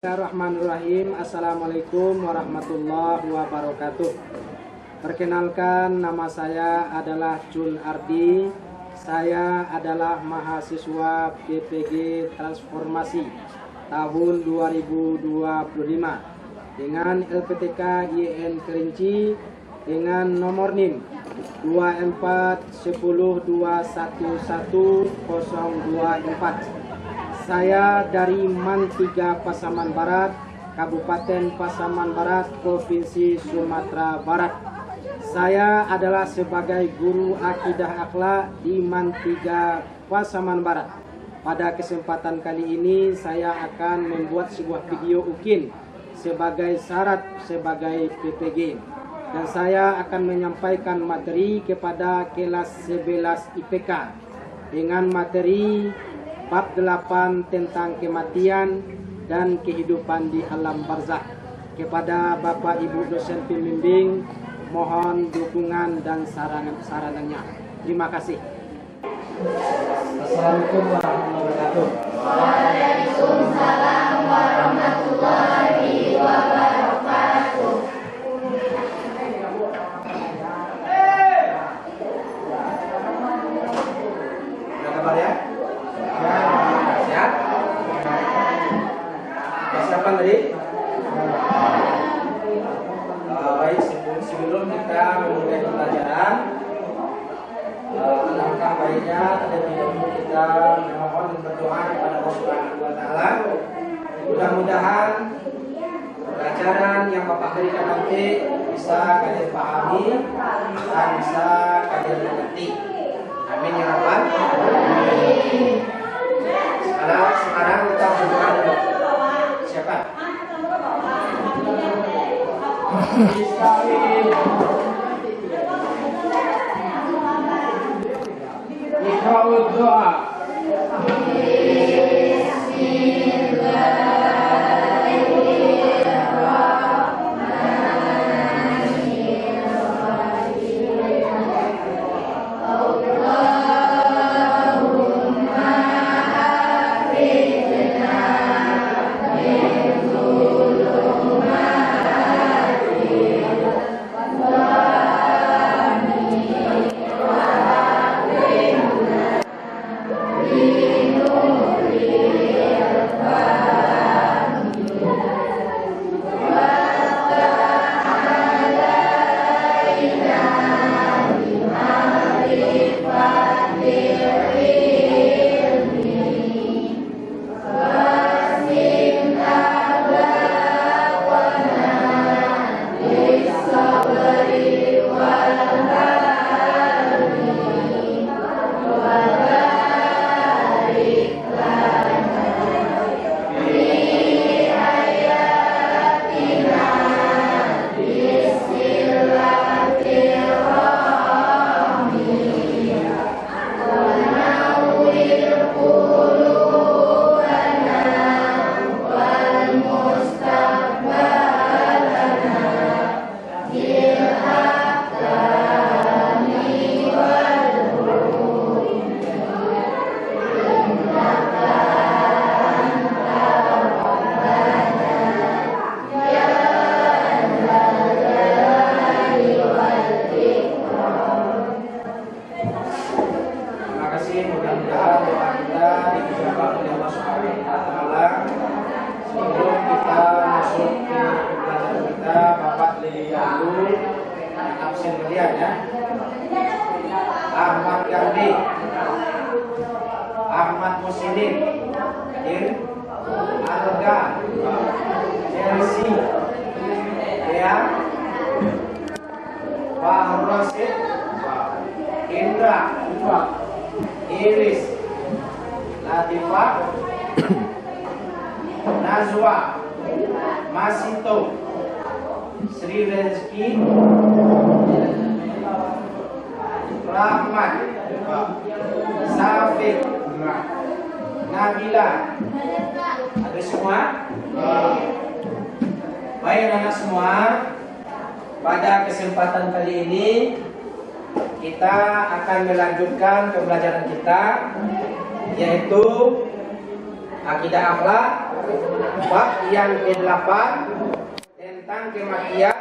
Bismillahirrahmanirrahim. Assalamualaikum warahmatullahi wabarakatuh. Perkenalkan, nama saya adalah Jun Ardi. Saya adalah mahasiswa PPG Transformasi tahun 2025 dengan LPTK IN Kerinci dengan nomor NIM 2410211024. Saya dari MAN 3 Pasaman Barat, Kabupaten Pasaman Barat, Provinsi Sumatera Barat. Saya adalah sebagai guru akidah akhlak di MAN 3 Pasaman Barat. Pada kesempatan kali ini saya akan membuat sebuah video UKIN sebagai syarat sebagai PPG. Dan saya akan menyampaikan materi kepada kelas 11 IPK dengan materi bab 8 tentang kematian dan kehidupan di alam barzakh. Kepada Bapak Ibu dosen pembimbing, mohon dukungan dan sarannya. Terima kasih. Assalamualaikum warahmatullahi wabarakatuh. Waalaikumsalam warahmatullahi wabarakatuh. Ada kabar ya? Sehat? Persiapan tadi? Baik, sebelum kita memulai pembelajaran, alangkah baiknya terlebih dahulu kita memohon dan berdoa kepada Allah Subhanahu wa Ta'ala. Mudah-mudahan pelajaran yang Bapak berikan nanti bisa kalian pahami dan bisa kalian mengerti. Amin ya Rabbal alamin. Sekarang kita berdoa dulu. Siapa? Iqra'ud doa. Mudah-mudahan doa kita dijawab oleh Allah Subhanahu wa Ta'ala. Sebelum kita masuk ke pembelajaran kita, Bapak lebih dahulu absen kalian ya. Ahmad Gardi, Ahmad Musinin, Alga, Chelsea, Dea, Pak Rosid, Indra, Iris, Latifah, Nazwa, Masito, Sri Rezeki, Rahmat, Safik, Nabila. Ada semua? Baik anak semua, pada kesempatan kali ini kita akan melanjutkan pembelajaran kita, yaitu akidah akhlak bab yang ke-8 tentang kematian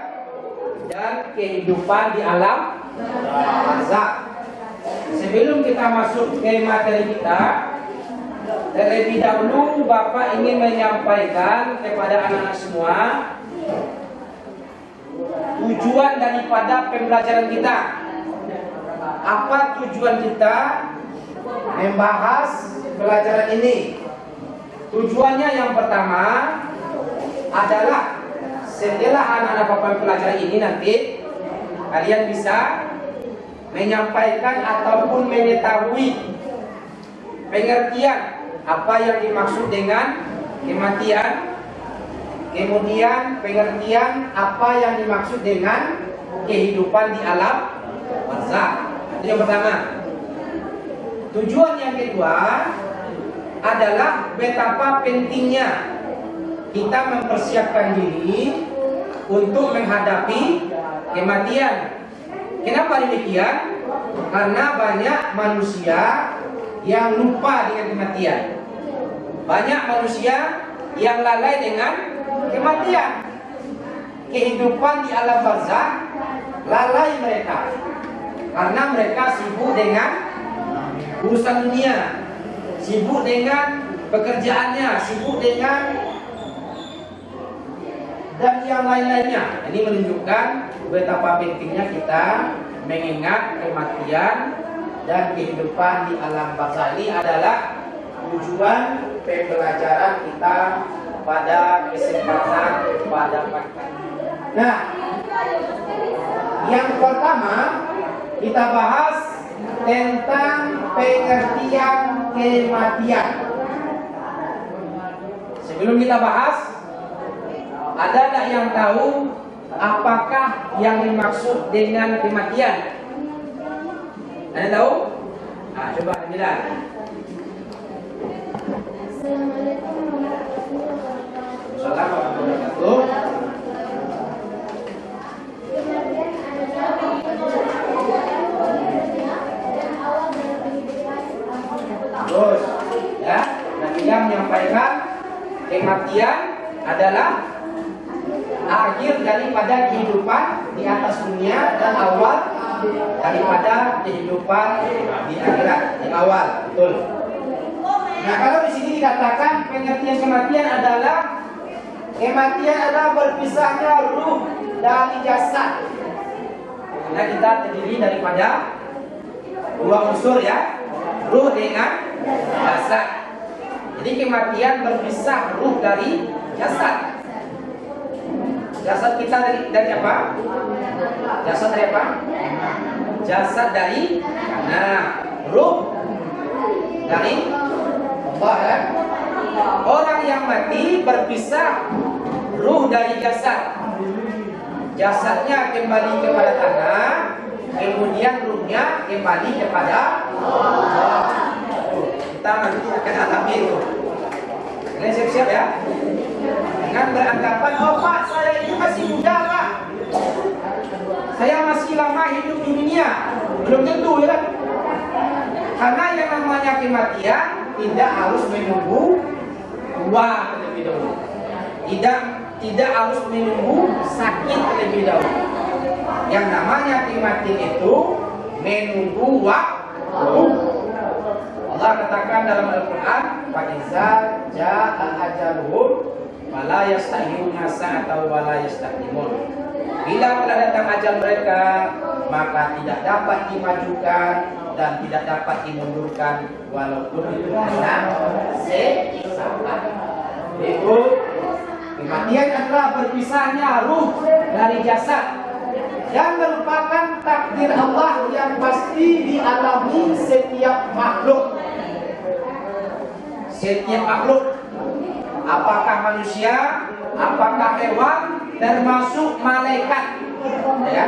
dan kehidupan di alam barzakh. Sebelum kita masuk ke materi kita, terlebih dahulu Bapak ingin menyampaikan kepada anak-anak semua tujuan daripada pembelajaran kita. Apa tujuan kita membahas pelajaran ini? Tujuannya yang pertama adalah setelah anak-anak Bapak pelajaran ini nanti kalian bisa menyampaikan ataupun mengetahui pengertian apa yang dimaksud dengan kematian, kemudian pengertian apa yang dimaksud dengan kehidupan di alam barzakh. Itu yang pertama. Tujuan yang kedua adalah betapa pentingnya kita mempersiapkan diri untuk menghadapi kematian. Kenapa demikian? Karena banyak manusia yang lupa dengan kematian. Banyak manusia yang lalai dengan kematian. Kehidupan di alam barzakh lalai mereka. Karena mereka sibuk dengan urusan dunia, sibuk dengan pekerjaannya, sibuk dengan dan yang lain-lainnya. Ini menunjukkan betapa pentingnya kita mengingat kematian dan kehidupan di alam barzakh. Ini adalah tujuan pembelajaran kita pada kesempatan pada pagi. Nah, yang pertama kita bahas tentang pengertian kematian. Sebelum kita bahas, ada tak yang tahu apakah yang dimaksud dengan kematian? Ada tahu? Nah, coba bilang. Assalamualaikum warahmatullahi wabarakatuh. Terus, ya, Nabi yang menyampaikan kematian adalah akhir daripada kehidupan di atas dunia dan awal daripada kehidupan di akhirat, yang awal, betul. Nah, kalau di sini dikatakan pengertian kematian adalah berpisahnya ruh dari jasad. Karena kita terdiri daripada dua unsur, ya, ruh dengan jasad. Jadi kematian berpisah ruh dari jasad. Jasad kita dari apa? Jasad dari apa? Jasad dari ruh dari Allah, ya. Orang yang mati berpisah ruh dari jasad. Jasadnya kembali kepada tanah, kemudian ruhnya kembali kepada Allah. Kita nanti akan alami itu. Kalian siap-siap, ya. Dengan beranggapan, oh Pak, saya ini masih muda Pak, saya masih lama hidup di dunia. Belum tentu, ya. Karena yang namanya kematian tidak harus menunggu tua terlebih dahulu. Tidak harus menunggu sakit terlebih dahulu. Yang namanya kematian itu menunggu waktu. Allah katakan dalam Al-Quran, "Fa iza jaa ajaluhum fala yasta'khiruna sa'atan wa la yastaqdimun." Bila telah datang ajal mereka, maka tidak dapat dimajukan dan tidak dapat dimundurkan walaupun itu hanya sesaat. Itu kematian adalah berpisahnya ruh dari jasad dan merupakan takdir Allah yang pasti dialami setiap makhluk. Setiap makhluk, apakah manusia, apakah hewan, termasuk malaikat, ya,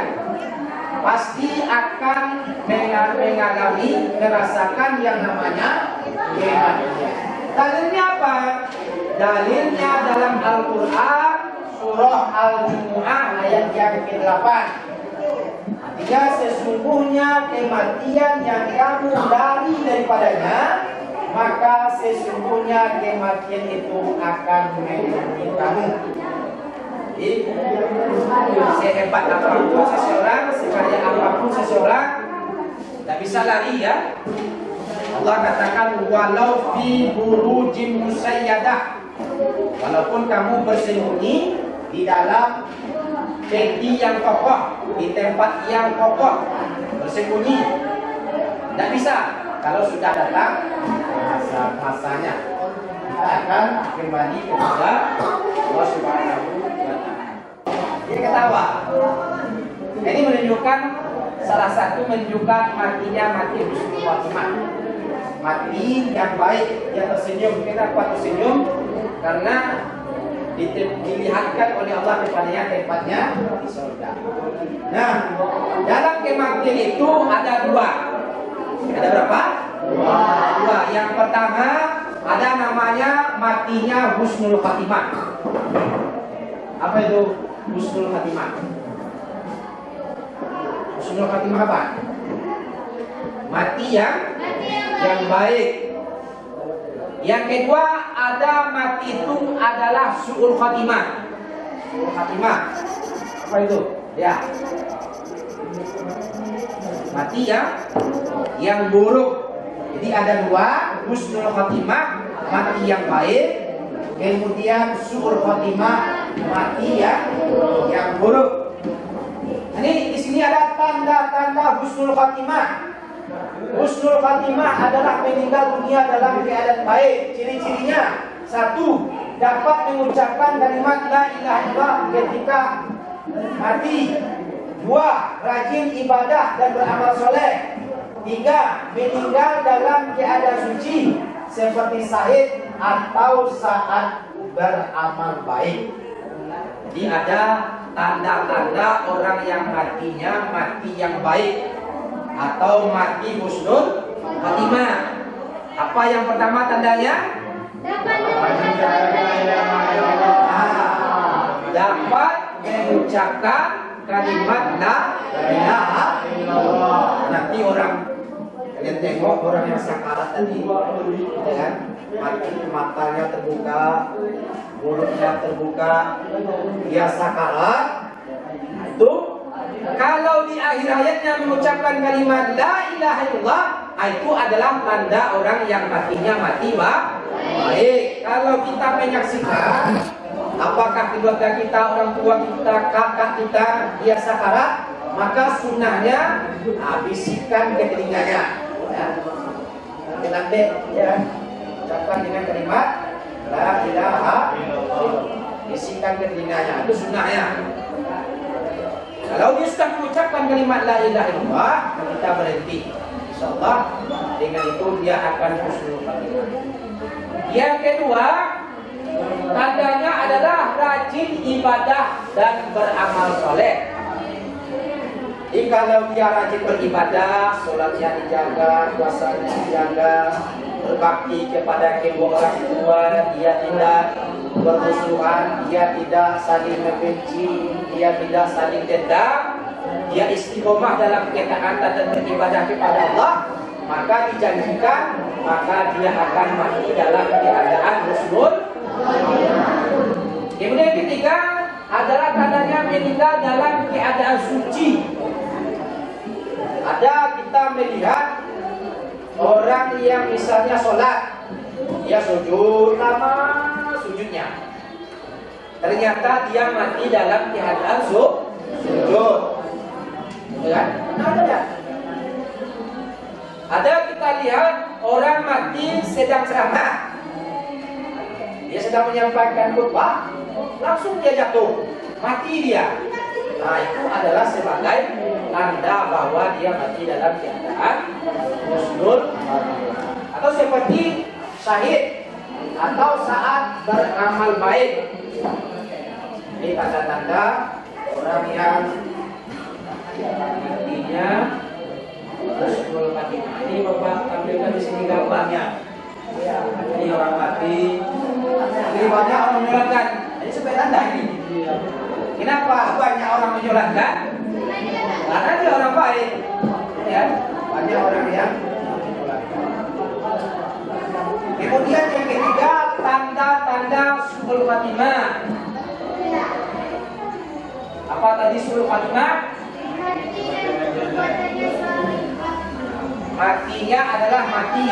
pasti akan mengalami, merasakan yang namanya kematian. Dalilnya apa? Dalilnya dalam Al-Quran surah Al-Jumu'ah ayat yang ke-8. Artinya sesungguhnya kematian yang kamu lari daripadanya maka sesungguhnya kematian itu akan mengikuti kamu. Jadi sehebat apapun seseorang, sekaya apapun seseorang, tidak bisa lari ya. Allah katakan walau fi burujin musayyadah, walaupun kamu bersembunyi di dalam tenti yang kokoh, di tempat yang kokoh, bersembunyi, tidak bisa. Kalau sudah datang masanya, kita akan kembali kepada Allah Subhanahu wa Ta'ala. Dia ketawa. Ini menunjukkan salah satu menunjukkan matinya mati husnul khatimah. Mati yang baik, dia tersenyum. Kenapa tersenyum? Karena dilihatkan oleh Allah kepadanya tempatnya di surga. Nah, dalam kematian itu ada dua. Ada berapa? Dua. Yang pertama ada namanya matinya husnul khatimah. Apa itu husnul khatimah? Husnul khatimah apa? Mati yang baik. Yang kedua ada mati itu adalah su'ul khatimah. Su'ul khatimah. Apa itu? Ya. Mati yang buruk. Jadi ada dua, husnul khatimah, mati yang baik, kemudian su'ul khatimah, mati yang buruk. Ini di sini ada tanda-tanda husnul khatimah. Husnul khatimah adalah meninggal dunia dalam keadaan baik. Ciri-cirinya: satu, dapat mengucapkan kalimat la ilaha illallah ketika mati. Dua, rajin ibadah dan beramal soleh. Tiga, meninggal dalam keadaan suci seperti syahid atau saat beramal baik. Jadi ada tanda-tanda orang yang matinya mati yang baik atau mati husnul khatimah. Apa yang pertama tandanya? Dapat mengucapkan kalimat la ilaha illallah. Nanti kalian tengok orang yang sakarat tadi, ya kan? Matanya terbuka, mulutnya terbuka, dia sakarat. Itu kalau di akhir hayatnya mengucapkan kalimat la ilaha illallah, itu adalah tanda orang yang matinya mati baik. Kalau kita menyaksikan apakah keluarga kita, orang tua kita, kakak kita, dia sakarat, maka sunnahnya bisikan ke telinganya. Nanti ya, ucapkan dengan kalimat la ilaha illallah, bisikan ke telinganya, itu sunnahnya. Kalau dia sudah mengucapkan kalimat la ilaha illallah, kita berhenti. Insyaallah dengan itu dia akan husnul khatimah. Yang kedua, tandanya adalah rajin ibadah dan beramal soleh. Jadi kalau dia rajin beribadah, sholatnya dijaga, puasanya dijaga, berbakti kepada kedua orang tua, dia tidak bermusuhan, dia tidak saling membenci, dia tidak saling dendam, dia istiqomah dalam ketaatan dan beribadah kepada Allah, maka dijanjikan, maka dia akan mati dalam keadaan husnul. Kemudian ketiga adalah tandanya meninggal dalam keadaan suci. Ada kita melihat orang yang misalnya sholat, dia sujud lama sujudnya, ternyata dia mati dalam keadaan sujud, kan? Ada kita lihat orang mati sedang ceramah, dia sedang menyampaikan khutbah, langsung dia jatuh, mati dia. Nah, itu adalah sebagai tanda bahwa dia mati dalam keadaan husnul khatimah. Atau seperti syahid atau saat beramal baik. Ini tanda-tanda orang yang matinya husnul khatimah. Ini Bapak tampilkan di sini gambarnya. Ini orang mati. Ini banyak orang menyolatkan. Ini sebagai tanda ini. Kenapa banyak orang menyolatkan? Karena dia orang baik. Ya, banyak orang yang menyolatkan. Kemudian yang ketiga, tanda-tanda suul khatimah. Apa tadi suul khatimah? Matinya adalah mati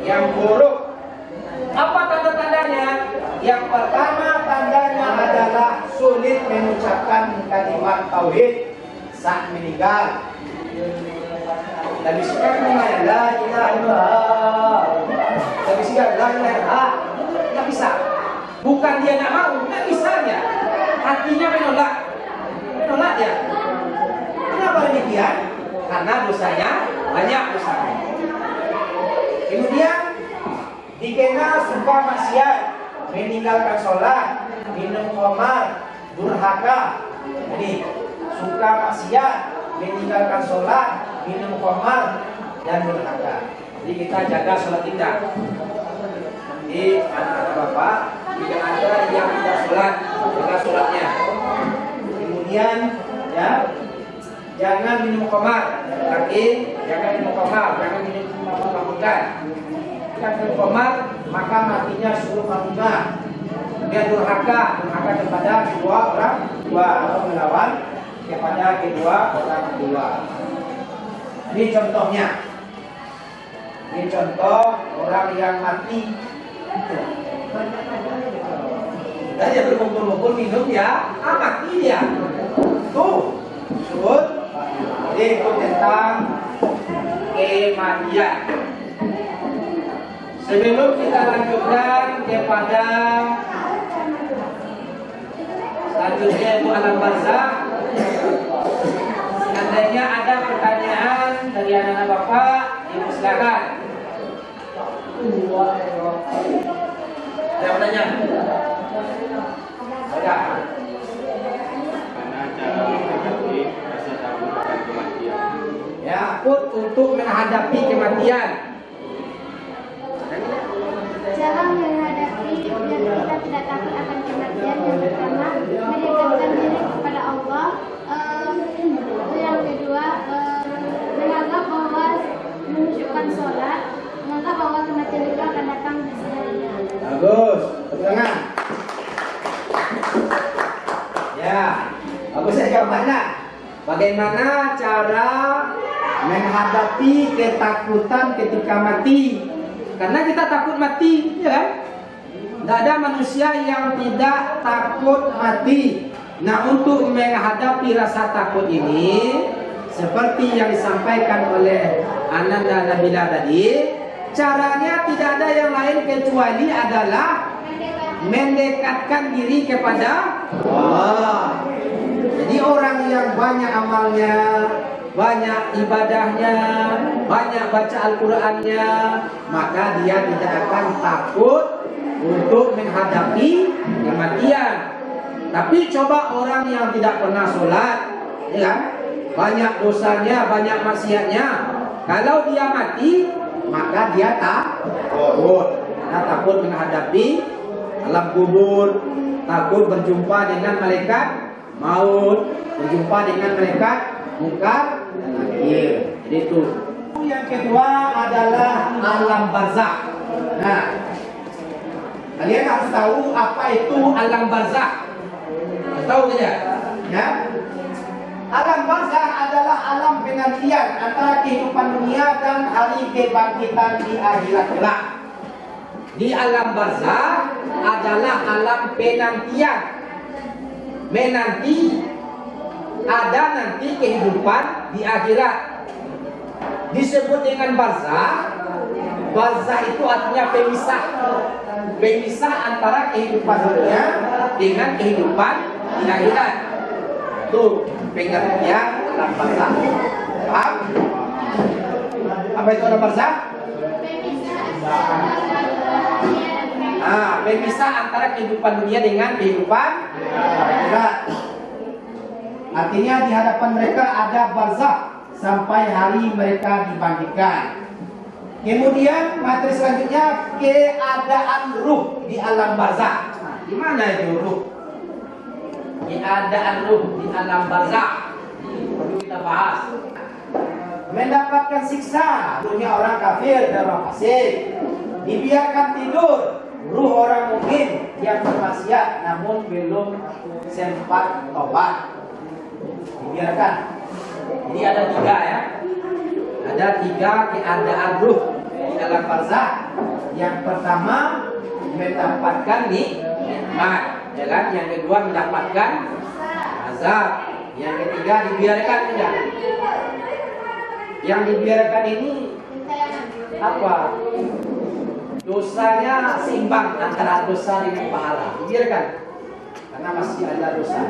yang buruk. Apa tanda-tandanya? Yang pertama tandanya adalah sulit mengucapkan kalimat tauhid saat meninggal. Tapi sekarang mengenai la ilaha illallah. Tapi sekarang la ilaha illallah. Nggak bisa. Bukan dia nggak mau, nggak bisanya. Hatinya menolak ya. Kenapa demikian? Karena dosanya banyak dosanya. Kemudian dikenal suka maksiat, meninggalkan sholat, minum khamar, durhaka. Jadi suka maksiat, meninggalkan sholat, minum khamar, dan durhaka. Jadi kita jaga sholat kita. Jadi anak-anak bapak tidak ada yang tidak sholat, jaga sholatnya. Kemudian ya, jangan minum khamar, lagi jangan minum khamar, jangan minum mabuk-mabukan. Jika minum khamar maka matinya suul khatimah. Dia durhaka kepada kedua orang tua atau melawan kepada kedua orang tua. Ini contohnya. Ini contoh orang yang mati. Dan dia berkumpul-kumpul minum ya, mati dia. Tuh, suul. Jadi itu tentang kematian. Sebelum kita lanjutkan kepada selanjutnya itu alam barzakh, seandainya ada pertanyaan dari anak-anak bapak, ibu silakan. Ada pertanyaan? Ada. Ya, takut untuk menghadapi kematian. Cara menghadapi biar kita tidak takut akan kematian, yang pertama mendekatkan diri kepada Allah. Yang kedua menganggap bahwa menunjukkan sholat, menganggap bahwa kematian itu akan datang di sini. Bagus, tepuk tangan. Ya, bagus ya jawabannya. Bagaimana cara menghadapi ketakutan ketika mati? Karena kita takut mati, ya kan? Tidak ada manusia yang tidak takut mati. Nah, untuk menghadapi rasa takut ini, seperti yang disampaikan oleh Ananda Nabila tadi, caranya tidak ada yang lain kecuali adalah mendekatkan diri kepada Allah. Jadi orang yang banyak amalnya, banyak ibadahnya, banyak baca Al-Qur'annya, maka dia tidak akan takut untuk menghadapi kematian. Tapi coba orang yang tidak pernah sholat, ya, banyak dosanya, banyak maksiatnya, kalau dia mati, maka dia takut. Dia takut menghadapi alam kubur, takut berjumpa dengan malaikat maut, berjumpa dengan malaikat munkar dan nakir. Jadi itu. Yang kedua adalah alam barzakh. Nah, kalian harus tahu apa itu alam barzakh. Tahu tidak? Ya. Alam barzakh adalah alam penantian antara kehidupan dunia dan hari kebangkitan di akhirat kelak. Di alam barzakh adalah alam penantian. Menanti ada nanti kehidupan di akhirat. Disebut dengan barzakh. Barzakh itu artinya pemisah. Pemisah antara kehidupan dunia dengan kehidupan di akhirat. Itu pengertian alam barzakh. Paham? Apa itu alam barzakh? Pemisah antara kehidupan dunia dengan kehidupan akhirat. Artinya di hadapan mereka ada barzakh sampai hari mereka dibangkitkan. Kemudian materi selanjutnya keadaan ruh di alam barzakh. Di mana itu ruh? Keadaan ruh di alam barzakh. Perlu kita bahas. Mendapatkan siksa, dunia orang kafir dan orang fasik. dibiarkan tidur ruh orang mukmin yang bermaksiat namun belum sempat tobat. Dibiarkan. Jadi ada 3 ya. Ada 3 keadaan ruh di dalam barzakh. Yang pertama mendapatkan nikmat, ya kan? Yang kedua mendapatkan azab. Yang ketiga dibiarkan tidak. Yang dibiarkan ini apa? Dosanya seimbang antara dosa dengan pahala. Dibiarkan karena masih ada dosa.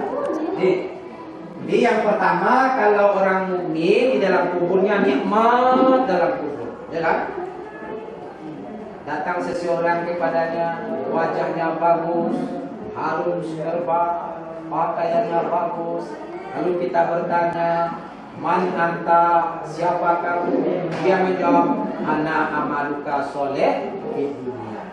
Jadi yang pertama, kalau orang mukmin di dalam kuburnya nikmat dalam kubur, ya kan? Datang seseorang kepadanya, wajahnya bagus, harum serba, pakaiannya bagus. Lalu kita bertanya, man anta, siapa kamu? Dia menjawab, ana amaluka soleh di dunia.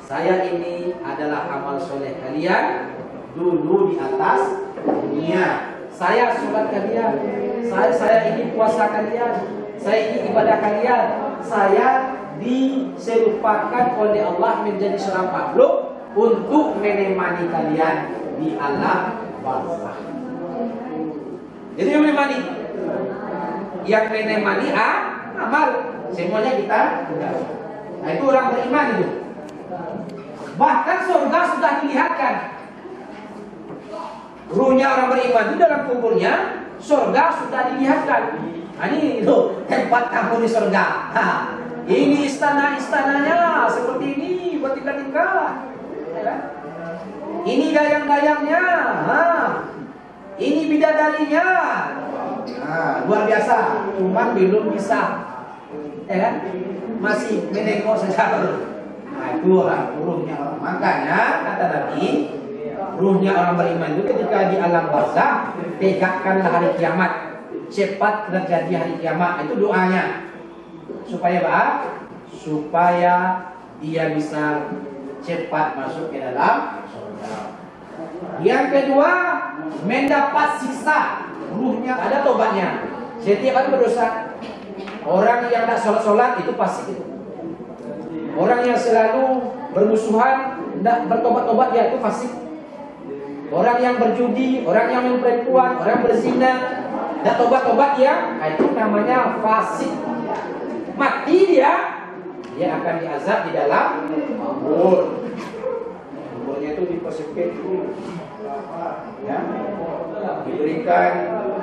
Saya ini adalah amal soleh kalian dulu di atas dunia. Saya sholat kalian, saya ini puasa kalian, saya ini ibadah kalian. Saya diserupakan oleh Allah menjadi seorang makhluk untuk menemani kalian di alam barzakh. Jadi yang menemani, amal, semuanya kita. Nah itu orang beriman itu. Bahkan surga sudah dilihatkan. Ruhnya orang beriman di dalam kuburnya, surga sudah dilihatkan. Nah, ini itu tempat kamu di surga. Nah, ini istana-istananya seperti ini bertingkat-tingkat. Ini dayang-dayangnya. Nah, ini bidadarinya. Nah, luar biasa. Cuma belum bisa, ya kan? Masih menengok saja. Nah, itu ruhnya orang. Makanya kata Nabi, ruhnya orang beriman itu ketika di alam barzakh, tegakkanlah hari kiamat, cepat terjadi hari kiamat. Itu doanya. Supaya apa? Supaya dia bisa cepat masuk ke dalam surga. Yang kedua, mendapat siksa. Ruhnya ada tobatnya. Setiap hari berdosa. Orang yang tidak sholat itu pasti itu. Orang yang selalu bermusuhan, tidak bertobat-tobat dia itu fasik. Orang yang berjudi, orang yang main perempuan, orang berzina, tidak tobat-tobat dia, itu namanya fasik. Mati dia akan diazab di dalam kubur. Kuburnya itu dipersempit, ya, diberikan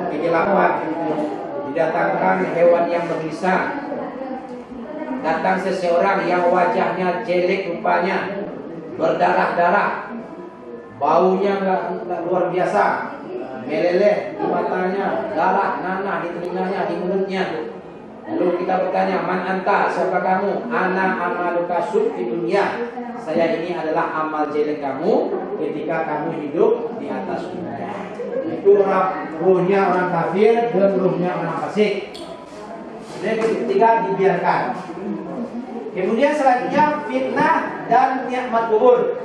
kegelapan, didatangkan hewan yang berbisa, datang seseorang yang wajahnya jelek rupanya, berdarah-darah, baunya nggak luar biasa, meleleh di matanya, darah nanah di telinganya, di mulutnya. Lalu kita bertanya, man anta, siapa kamu? Ana amaluka sud di dunia. Saya ini adalah amal jelek kamu ketika kamu hidup di atas dunia. Itu ruhnya orang kafir dan ruhnya orang fasik. Yang ketiga dibiarkan. Kemudian selanjutnya fitnah dan nikmat kubur.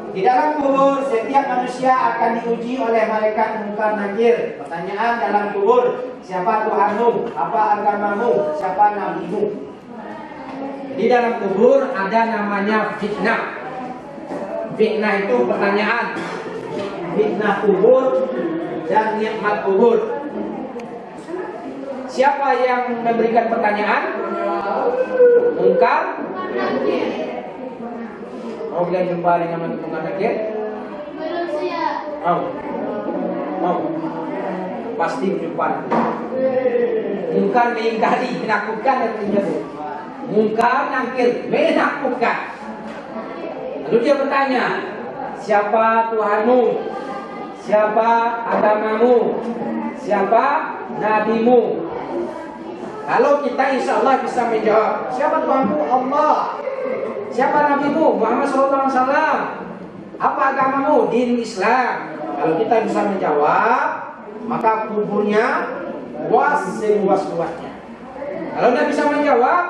Di dalam kubur setiap manusia akan diuji oleh malaikat Munkar Nakir. Pertanyaan dalam kubur, siapa Tuhanmu? Apa agamamu? Siapa nabimu? Di dalam kubur ada namanya fitnah. Fitnah itu pertanyaan. Fitnah kubur dan nikmat kubur. Siapa yang memberikan pertanyaan? Munkar Nakir. Mau kalian jumpa dengan Munkar Nakir? Belum siap. Mau. Pasti jumpa. Munkar mengingkari, menakutkan dan menjatuh. Munkar Nakir menakutkan. Lalu dia bertanya, siapa Tuhanmu? Siapa agamamu? Siapa nabimu? Kalau kita insya Allah bisa menjawab, siapa Tuhanmu? Allah. Siapa nabimu? Muhammad SAW. Apa agamamu? Din Islam. Kalau kita bisa menjawab, maka kuburnya luas seluas-luasnya. Kalau tidak bisa menjawab,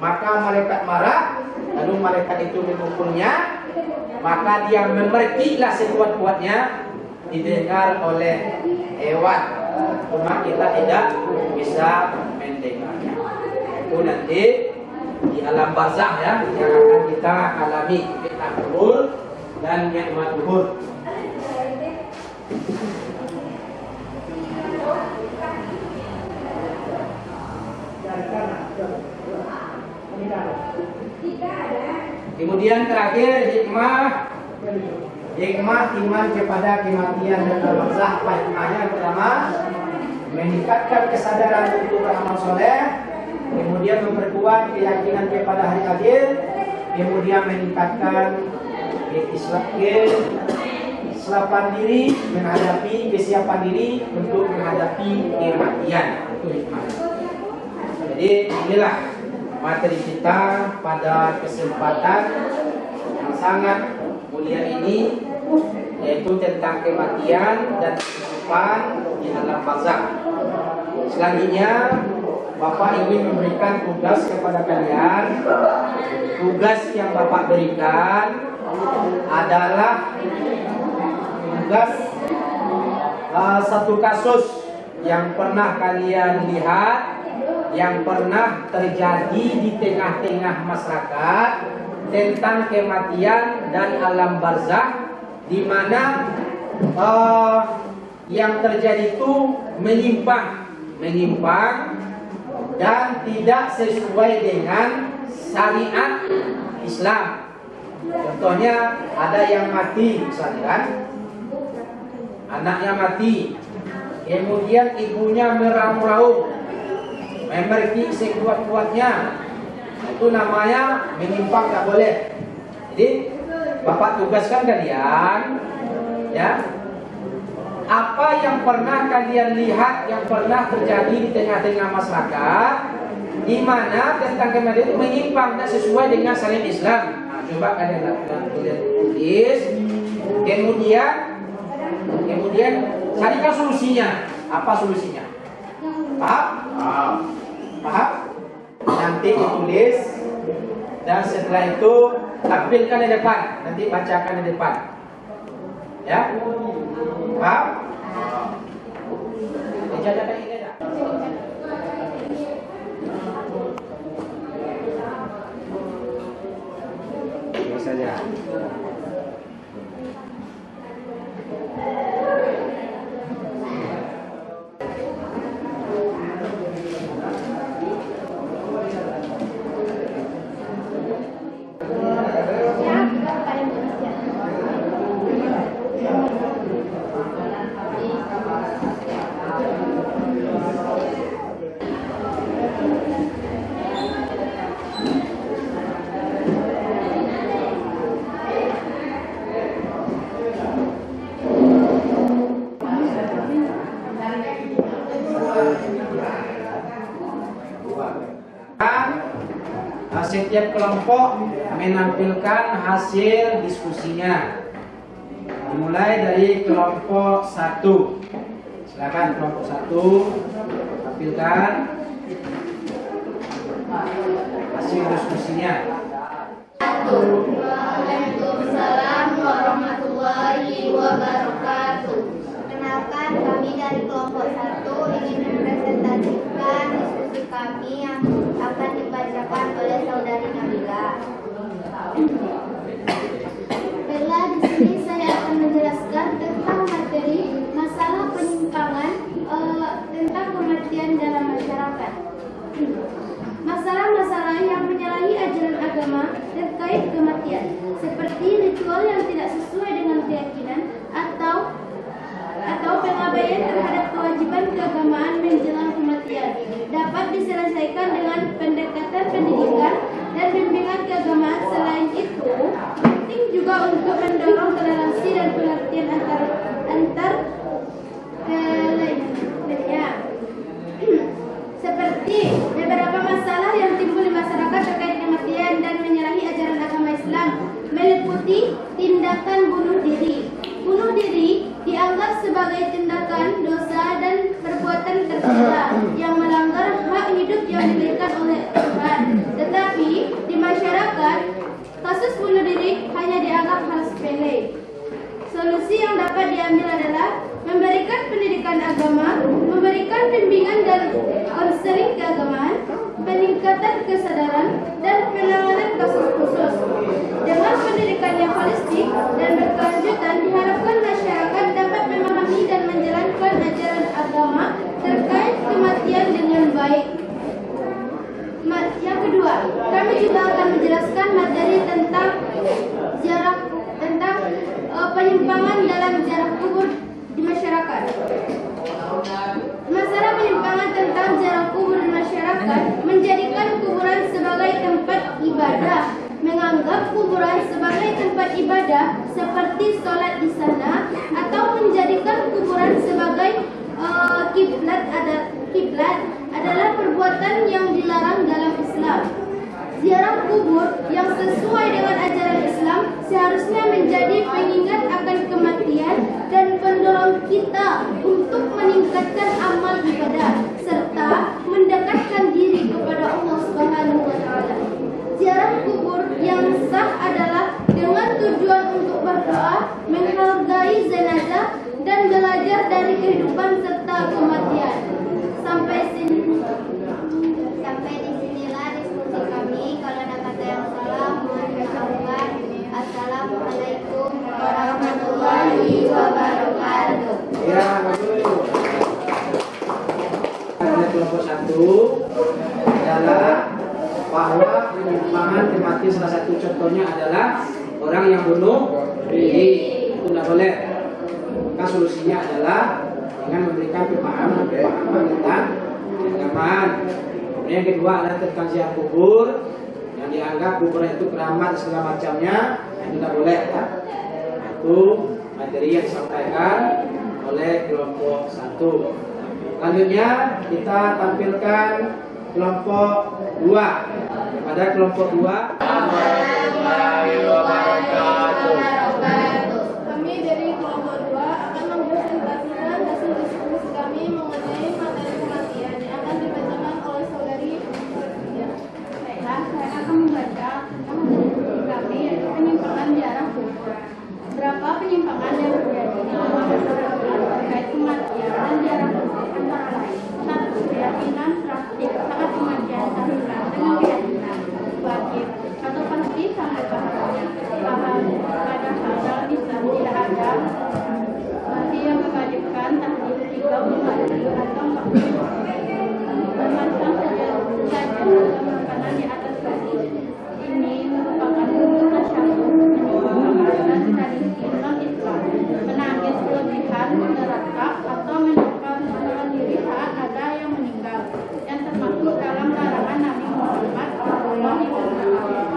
maka malaikat marah. Lalu malaikat itu memukulnya. Maka dia memerkiklah sekuat-kuatnya, didengar oleh hewan. Cuma kita tidak bisa mendengarnya. Itu nanti di alam barzakh ya, yang akan kita alami, fitnah kubur dan nikmat kubur. Kemudian terakhir hikmah iman kepada kematian dan barzakh. Hikmahnya yang pertama, meningkatkan kesadaran untuk beramal soleh, kemudian memperkuat keyakinan kepada hari akhir, kemudian meningkatkan kesiapan diri menghadapi untuk menghadapi kematian. Itu hikmah. Jadi inilah materi kita pada kesempatan yang sangat mulia ini, yaitu tentang kematian dan kehidupan di alam barzakh. Selanjutnya Bapak ingin memberikan tugas kepada kalian. Tugas yang Bapak berikan adalah tugas satu kasus yang pernah kalian lihat, yang pernah terjadi di tengah-tengah masyarakat tentang kematian dan alam barzakh, di mana yang terjadi itu menyimpang dan tidak sesuai dengan syariat Islam. Contohnya ada yang mati misalnya kan, anaknya mati, kemudian ibunya meraung-raung, memergi sekuat-kuatnya, itu namanya menyimpang, tak boleh. Jadi Bapak tugaskan kalian ya, apa yang pernah kalian lihat, yang pernah terjadi di tengah-tengah masyarakat, di mana tentang kematian itu menyimpang dan sesuai dengan syariat Islam. Nah, coba kalian tulis, kemudian carikan solusinya. Apa solusinya? Paham? Paham? Nanti ditulis dan setelah itu tampilkan di depan, nanti bacakan di depan. Ya? Paham? Dijajakan ini dah. Ini saja. Setiap kelompok menampilkan hasil diskusinya. Dimulai dari kelompok 1. Silakan kelompok 1 tampilkan hasil diskusinya. Waalaikumsalam warahmatullahi wabarakatuh. Kenalkan, kami dari kelompok 1 ingin mempresentasikan diskusi kami yang akan dibacakan oleh saudari Nabila. Baiklah, di sini saya akan menjelaskan tentang materi masalah penyimpangan tentang kematian dalam masyarakat. Masalah-masalah yang menyalahi ajaran agama terkait kematian, seperti ritual yang tidak sesuai dengan keyakinan atau pengabaian terhadap kewajiban keagamaan menjelang kematian, dapat diselesaikan dengan pendekatan pendidikan dan bimbingan keagamaan. Selain itu, penting juga untuk mendorong toleransi dan pengertian antar kelompoknya. Seperti beberapa masalah yang timbul di masyarakat terkait kematian dan menyalahi ajaran agama Islam, meliputi tindakan bunuh diri. Bunuh diri dianggap sebagai tindakan dosa dan perbuatan tercela yang melanggar hak hidup yang diberikan oleh Tuhan. Tetapi di masyarakat, kasus bunuh diri hanya dianggap hal sepele. Solusi yang dapat diambil adalah memberikan pendidikan agama, memberikan bimbingan dan konseling keagamaan, meningkatkan peningkatan kesadaran dan penanganan kasus khusus. Dengan pendidikan yang holistik dan berkelanjutan, diharapkan masyarakat dapat memahami dan menjalankan ajaran agama terkait kematian dengan baik. Yang kedua, kami juga akan menjelaskan materi tentang penyimpangan dalam ziarah kubur di masyarakat. Masalah penyimpangan tentang ziarah kubur di masyarakat menjadikan kuburan sebagai tempat ibadah, menganggap kuburan sebagai tempat ibadah seperti sholat di sana, atau menjadikan kuburan sebagai kiblat adalah perbuatan yang dilarang dalam Islam. Ziarah kubur yang sesuai dengan ajaran Islam seharusnya menjadi pengingat akan kematian dan pendorong kita untuk meningkatkan amal ibadah serta mendekatkan diri kepada Allah Subhanahu wa taala. Ziarah kubur yang sah adalah dengan tujuan untuk berdoa, menghargai jenazah dan belajar dari kehidupan serta kematian. Sampai di sinilah diskusi kami. Kalau ada kata yang salah, mohon dimaafkan. Assalamualaikum warahmatullahi wabarakatuh. Ya, kelompok 1 adalah bahwa penyimpangan tematis salah satu contohnya adalah orang yang bunuh diri. Itu tidak boleh. Maka solusinya adalah dengan memberikan pemahaman tentang keagamaan. Kemudian yang kedua adalah tentang ziarah kubur yang dianggap kuburan itu keramat segala macamnya, itu tidak boleh ya. Itu materi yang disampaikan oleh kelompok 1. Selanjutnya kita tampilkan kelompok 2. Pada kelompok 2 Kami dari kelompok 2 akan mempresentasikan hasil diskusi kami mengenai materi kematian yang akan dibacakan oleh saudari. Baiklah, saya akan membaca tentang hasil diskusi kami, yaitu penyimpangan ziarah kubur. Berapa penyimpangan yang terjadi di dalam masyarakat terkait kematian dan ziarah kubur antara lain: 1. Keyakinan praktik saat kematian tahlilan dengan keyakinan wajib atau pasti sampai pahalanya. Padahal dalam Islam tidak ada masih yang mewajibkan tahlil 30 hari atau 40 hari. Termasuk saja makanan di atas tadi. Ini merupakan bentuk tasyahud, menyumbangkan tradisi non-Islam, menangis kelebihan, neraka, atau menekan diri saat ada yang meninggal, yang termasuk dalam larangan Nabi Muhammad SAW.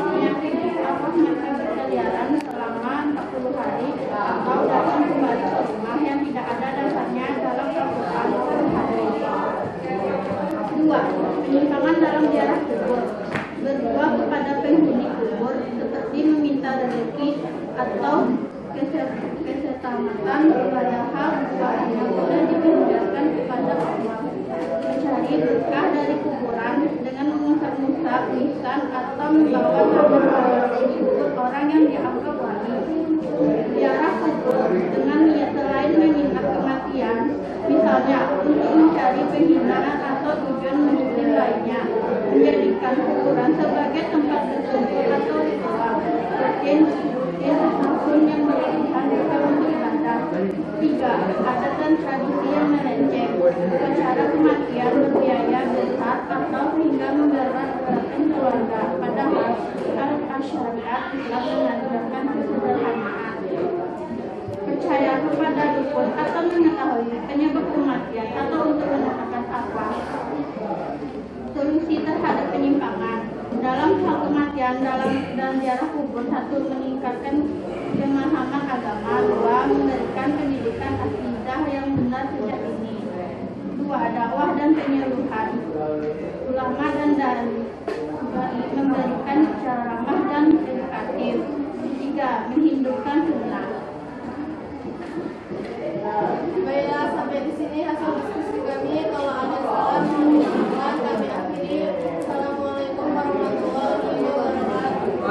Meyakini Allah mereka berkeliaran selama 40 hari atau datang kembali ke rumah yang tidak ada dasarnya dalam Al-Quran atau hadis. 2. Penyimpangan dalam ziarah kubur. Berdoa kepada penghuni kubur seperti meminta rezeki atau keselamatan, padahal doanya boleh dipanjatkan kepada Allah. Mencari berkah dari kuburan dengan mengusap-ngusap lisan atau membawa kabar dari kubur orang yang dianggap wali. Ziarah kubur dengan niat selain mengingat kematian, misalnya untuk mencari penghinaan atau tujuan muslim lainnya, menjadikan kuburan sebagai tempat berkumpul atau ritual rutin apapun yang berlebihan untuk ibadah. 3. Adat dan tradisi yang melenceng. Acara kematian berbiaya besar atau hingga memberatkan keluarga, padahal syariat Islam mengajarkan kesederhanaan. Percaya kepada dukun atau mengetahui penyebab kematian atau untuk menentukan apa. Solusi terhadap penyimpangan dalam hal kematian dan ziarah kubur: 1. Meningkatkan pemahaman agama. 2. Memberikan pendidikan akidah yang benar sejak dini. 2. Dakwah dan penyuluhan ulama dan memberikan cara ramah dan edukatif. 3. Menghidupkan sunnah. Baiklah, sampai di sini hasil diskusi kami. Kalau ada salah, mohon kami akhiri. Assalamualaikum warahmatullahi wabarakatuh.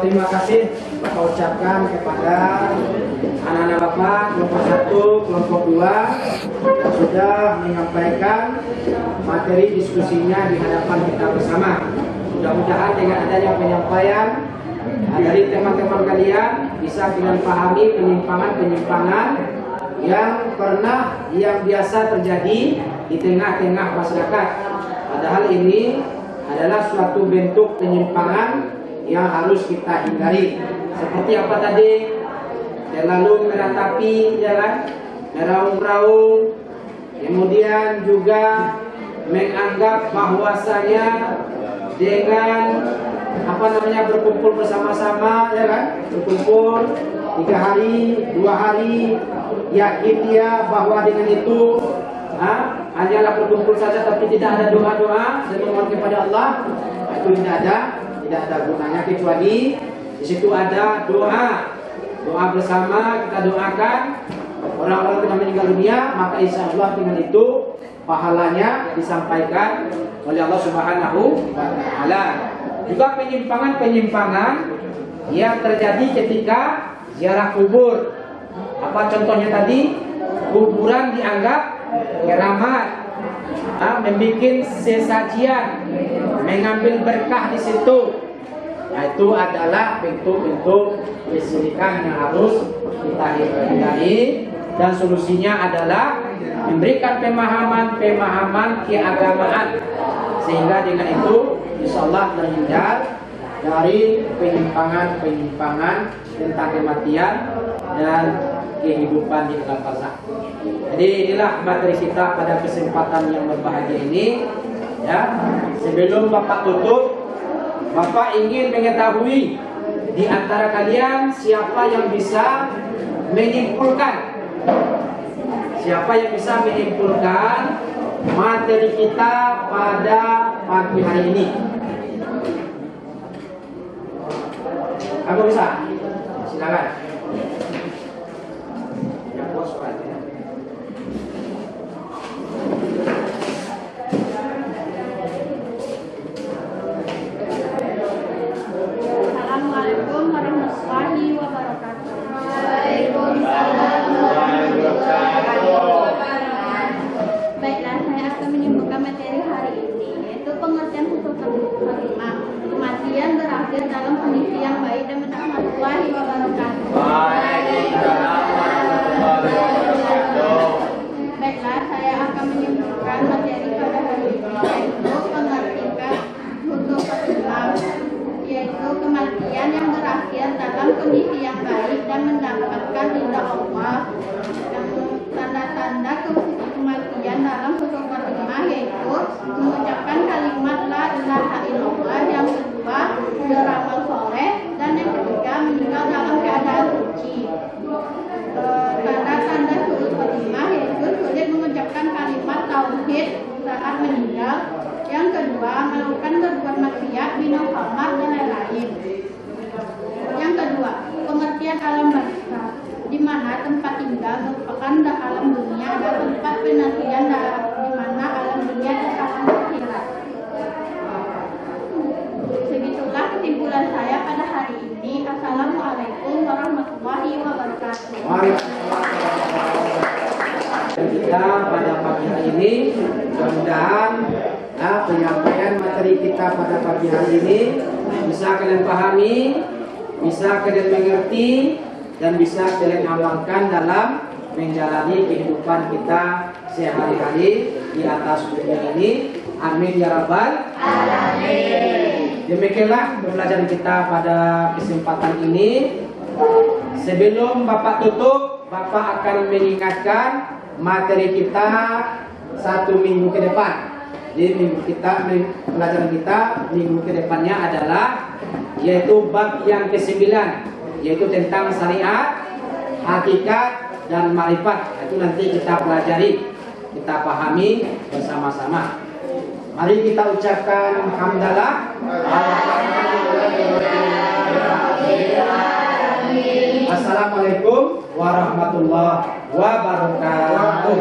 terima terima kasih Bapak ucapkan kepada anak-anak Bapak kelompok 1, kelompok 2 yang sudah menyampaikan materi diskusinya di hadapan kita bersama. Mudah-mudahan dengan adanya penyampaian dari teman-teman kalian bisa dengan pahami penyimpangan-penyimpangan yang biasa terjadi di tengah-tengah masyarakat. Padahal ini adalah suatu bentuk penyimpangan yang harus kita hindari. Seperti apa tadi? Terlalu meratapi jalan, meraung-raung, kemudian juga menganggap bahwasanya dengan berkumpul bersama-sama, ya kan? Berkumpul 3 hari, 2 hari, yakin dia bahwa dengan itu hanyalah berkumpul saja tapi tidak ada doa-doa dan memohon kepada Allah. Itu tidak ada gunanya, kecuali di situ ada doa bersama. Kita doakan orang-orang yang meninggal dunia, maka insya Allah dengan itu pahalanya disampaikan oleh Allah Subhanahu wa Ta'ala. Juga penyimpangan yang terjadi ketika ziarah kubur. Apa contohnya tadi? Kuburan dianggap keramat, membuat sesajian, mengambil berkah di situ. Nah, itu adalah pintu-pintu kesyirikan yang harus kita hindari, dan solusinya adalah memberikan pemahaman keagamaan, sehingga dengan itu insya Allah terhindar dari penyimpangan tentang kematian dan kehidupan di alam barzakh. Jadi inilah materi kita pada kesempatan yang berbahagia ini. Ya, sebelum Bapak tutup, Bapak ingin mengetahui di antara kalian siapa yang bisa menyimpulkan materi kita pada pagi hari ini. Aku bisa? Silakan. Assalamualaikum warahmatullahi wabarakatuh. Waalaikumsalam warahmatullahi wabarakatuh. Baiklah, saya akan menyimpulkan materi hari ini, yaitu pengertian hukum kalimat. Kematian berakhir dalam kondisi yang baik dan warahmatullahi wabarakatuh. Waalaikumsalam warahmatullahi wabarakatuh. Baiklah, saya akan menyimpulkan materi pada hari ini, yaitu pengertian hukum kalimat, yaitu kematian yang berakhir dalam kondisi yang baik dan mendapatkan ridha Allah. Yang tanda-tanda kematian dalam hukum kalimah yaitu mengucapkan kalimat la ilaha illallah, yang kedua beramal soleh, dan yang ketiga meninggal dalam keadaan suci. Tanda-tanda suul kalimah yaitu sulit mengucapkan kalimat tauhid saat meninggal. Yang kedua, melakukan berbuat maksiat, minum khamar dan lain-lain. Yang kedua, pengertian alam barzakh, di mana tempat tinggal merupakan alam dunia dan tempat penantian di mana alam dunia dan alam akhirat. Segitulah kesimpulan saya pada hari ini. Assalamualaikum warahmatullahi wabarakatuh. Kita pada pagi hari ini, mudah-mudahan penyampaian materi kita pada pagi hari ini bisa kalian pahami, bisa kalian mengerti, dan bisa kalian amalkan dalam menjalani kehidupan kita sehari-hari di atas dunia ini. Amin ya rabbal alamin. Demikianlah pembelajaran kita pada kesempatan ini. Sebelum Bapak tutup, Bapak akan mengingatkan materi kita 1 minggu ke depan. Jadi pelajaran kita minggu ke depannya adalah yaitu bab yang ke-9, yaitu tentang syariat, hakikat, dan ma'rifat. Itu nanti kita pelajari, kita pahami bersama-sama. Mari kita ucapkan hamdalah. Assalamualaikum warahmatullahi wabarakatuh.